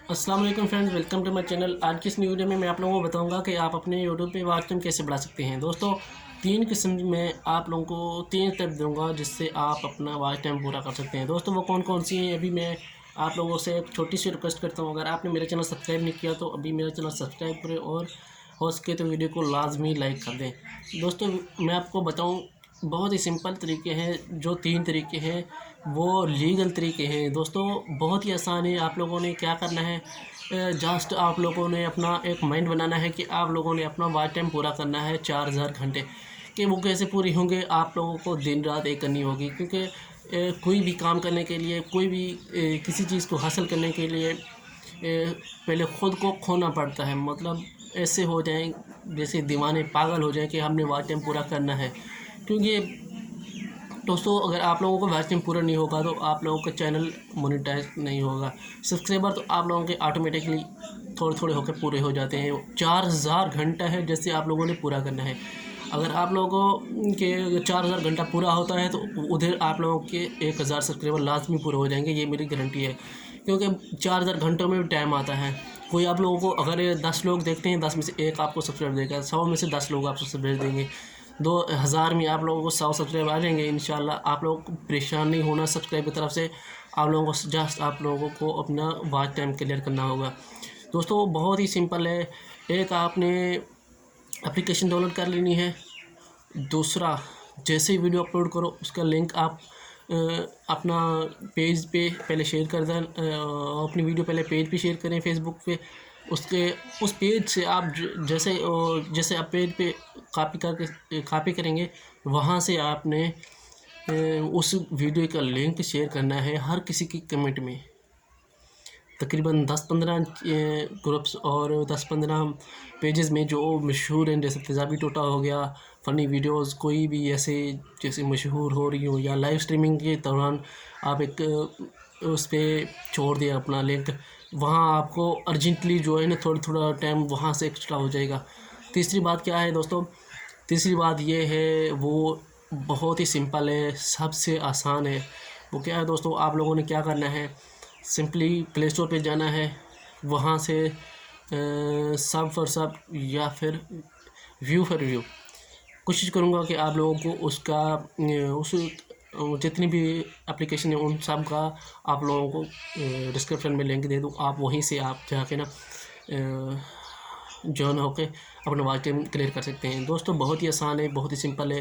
अस्सलाम वालेकुम friends, welcome to my channel. आज की इस न्यू वीडियो में मैं आप लोगों को बताऊंगा कि आप अपने यूट्यूब पे वॉच टाइम कैसे बढ़ा सकते हैं। दोस्तों, तीन किस्म में आप लोगों को तीन टिप दूंगा जिससे आप अपना वॉच टाइम पूरा कर सकते हैं। दोस्तों, वो कौन कौन सी हैं अभी मैं आप लोगों से एक छोटी सी रिक्वेस्ट करता हूँ। अगर आपने मेरा चैनल सब्सक्राइब नहीं किया तो अभी मेरा चैनल सब्सक्राइब करें और हो सके तो वीडियो को लाजमी लाइक कर दें। दोस्तों, मैं आपको बताऊँ, बहुत ही सिंपल तरीके हैं। जो तीन तरीके हैं वो लीगल तरीके हैं। दोस्तों, बहुत ही आसान है। आप लोगों ने क्या करना है, जस्ट आप लोगों ने अपना एक माइंड बनाना है कि आप लोगों ने अपना वॉच टाइम पूरा करना है 4000 घंटे। कि वो कैसे पूरी होंगे, आप लोगों को दिन रात एक करनी होगी। क्योंकि कोई भी काम करने के लिए, कोई भी किसी चीज़ को हासिल करने के लिए पहले ख़ुद को खोना पड़ता है। मतलब ऐसे हो जाएं जैसे दीवाने पागल हो जाएं कि हमने वॉच टाइम पूरा करना है। क्योंकि दोस्तों, अगर आप लोगों को वॉच टाइम पूरा नहीं होगा तो आप लोगों का चैनल मोनेटाइज नहीं होगा। सब्सक्राइबर तो आप लोगों के ऑटोमेटिकली थोड़े थोड़े होकर पूरे हो जाते हैं। 4000 घंटा है जैसे आप लोगों ने पूरा करना है। अगर आप लोगों के 4000 घंटा पूरा होता है तो उधर आप लोगों के 1000 सब्सक्राइबर लाजमी पूरे हो जाएंगे, ये मेरी गारंटी है। क्योंकि 4000 घंटों में भी टाइम आता है। कोई आप लोगों को अगर 10 लोग देखते हैं, 10 में से एक आपको सब्सक्राइब देगा, 100 में से 10 लोग आपको सब्सक्राइब देंगे, 2000 में आप लोगों को 100 सब्सक्राइब आ जाएंगे। इंशाल्लाह आप लोगों को परेशान नहीं होना सब्सक्राइब की तरफ से। आप लोगों को जस्ट आप लोगों को अपना वॉच टाइम क्लियर करना होगा। दोस्तों, बहुत ही सिंपल है। एक आपने एप्लीकेशन डाउनलोड कर लेनी है। दूसरा, जैसे ही वीडियो अपलोड करो उसका लिंक आप अपना पेज पे पहले शेयर कर दें। अपनी वीडियो पहले पेज पे शेयर करें फेसबुक पे। उसके उस पेज से आप जैसे आप पेज पे कॉपी करेंगे, वहाँ से आपने उस वीडियो का लिंक शेयर करना है हर किसी की कमेंट में। तकरीबन 10-15 ग्रुप्स और 10-15 पेजेस में जो मशहूर हैं, जैसे तेज़ाबी टोटा हो गया, फ़नी वीडियोस कोई भी ऐसे जैसे मशहूर हो रही हो, या लाइव स्ट्रीमिंग के दौरान आप एक उस पर छोड़ दिया अपना लिंक। वहाँ आपको अर्जेंटली जो है ना थोड़ा थोड़ा टाइम वहाँ से एक्स्ट्रा हो जाएगा। तीसरी बात क्या है दोस्तों? तीसरी बात ये है, वो बहुत ही सिंपल है, सबसे आसान है। वो क्या है दोस्तों, आप लोगों ने क्या करना है, सिंपली प्ले स्टोर पे जाना है। वहाँ से सब फॉर सब या फिर व्यू फॉर व्यू, कोशिश करूँगा कि आप लोगों को उसका उस जितनी भी एप्लीकेशन है उन सब का आप लोगों को डिस्क्रिप्शन में लिंक दे दूँ। आप वहीं से आप जाके ना जॉइन होके अपना वॉच टाइम क्लियर कर सकते हैं। दोस्तों, बहुत ही आसान है, बहुत ही सिंपल है।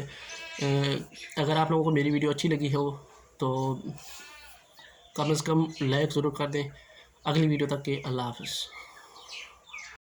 अगर आप लोगों को मेरी वीडियो अच्छी लगी हो तो कम से कम लाइक ज़रूर कर दें। अगली वीडियो तक के अल्लाह हाफ़िज़।